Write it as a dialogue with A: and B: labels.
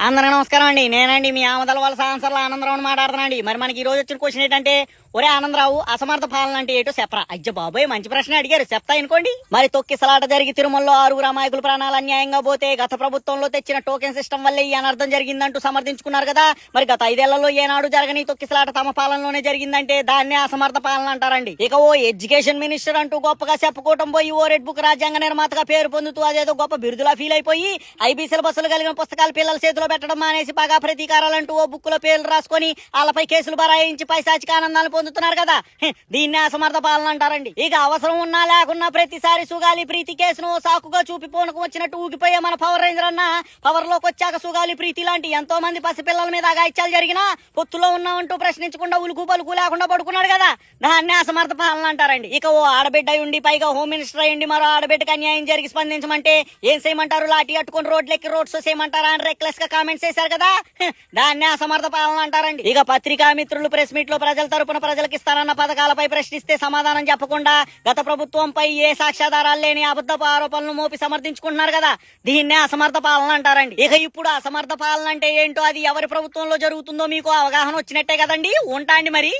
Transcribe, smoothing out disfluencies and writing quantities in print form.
A: అందరూ నమస్కారం అండి. నేనండి మీ ఆమదల వలస ఆన్సర్ల ఆనందరావు మాట్లాడుతున్నాండి. మరి మనకి ఈ రోజు వచ్చిన క్వశ్చన్ ఏంటంటే, ఒరే ఆనందరావు, అసమర్థ పాలన అంటే ఏటో చెప్పరా? అయ్య బాబోయ్, మంచి ప్రశ్న అడిగారు, చెప్తా అనుకోండి. మరి తొక్కిసలాట జరిగి తిరుమలలో 6 అమాయకుల ప్రాణాలు అన్యాయంగా పోతే గత ప్రభుత్వంలో తెచ్చిన టోకెన్ సిస్టమ్ వల్లే ఈ అనర్థం జరిగిందంటూ సమర్థించుకున్నారు కదా. మరి గత 5 ఏళ్లలో ఏనాడు జరగని తొక్కిసలాట తమ పాలనలోనే జరిగిందంటే దాన్నే అసమర్థ పాలన అంటారండి. ఇక ఓ ఎడ్యుకేషన్ మినిస్టర్ అంటూ గొప్పగా చెప్పుకోవటం పోయి ఓ రెడ్ బుక్ రాజ్యాంగ నిర్మాతగా పేరు పొందుతూ అదేదో గొప్ప బిరుదులా ఫీల్ అయిపోయి ఐబీ సిలబస్లు కలిగిన పుస్తకాలు పిల్లల చేతిలో పెట్టడం మానేసి బాగా ప్రతీకారాలంటూ ఓ బుక్ లో పేర్లు రాసుకొని వాళ్ళపై కేసులు బరాయించి పైశాచిక ఆనందాలు పొందుతున్నారు కదా. దీన్నే అసమర్థ పాలన అంటారండి. ఇక అవసరం ఉన్నా లేకున్నా ప్రతిసారి సుగాలి ప్రీతి కేసును సాకుగా చూపి పూనకు వచ్చినట్టు ఊగిపోయే మన పవర్ రేంజర్ అన్న పవర్ లోకి వచ్చాక సుగాలి ప్రీతి లాంటి ఎంతో మంది పసిపిల్లల మీద అగాయిత్యాలు జరిగినా పొత్తులో ఉన్నామంటూ ప్రశ్నించకుండా ఉలుకు పలుకు లేకుండా పడుకున్నాడు కదా. దాన్నే అసమర్థ పాలన అంటారండి. ఇక ఓ ఆడబిడ్డ ఉండి పైగా హోమ్ మినిస్టర్ అయ్యండి మరో ఆడబిడ్డకి అన్యాయం జరిగి స్పందించమంటే ఏం చేయమంటారు? లాఠీ అట్టుకుని రోడ్లెక్కి రోడ్స్ చేయమంటారా అని రెక్లెస్ గా కామెంట్స్ చేశారు కదా. దాన్నే అసమర్థ పాలన అంటారండి. ఇక పత్రికా మిత్రులు ప్రెస్ మీట్ లో ప్రజల తరపున ప్రజలకు ఇస్తారన్న పథకాలపై ప్రశ్నిస్తే సమాధానం చెప్పకుండా గత ప్రభుత్వంపై ఏ సాక్ష్యాధారాలు లేని అబద్ధపు ఆరోపణలు మోపి సమర్థించుకుంటున్నారు కదా. దీన్నే అసమర్థ పాలన అంటారండి. ఇక ఇప్పుడు అసమర్థ పాలన అంటే ఏంటో, అది ఎవరి ప్రభుత్వంలో జరుగుతుందో మీకు అవగాహన వచ్చినట్టే కదండి. ఉంటాండి మరి.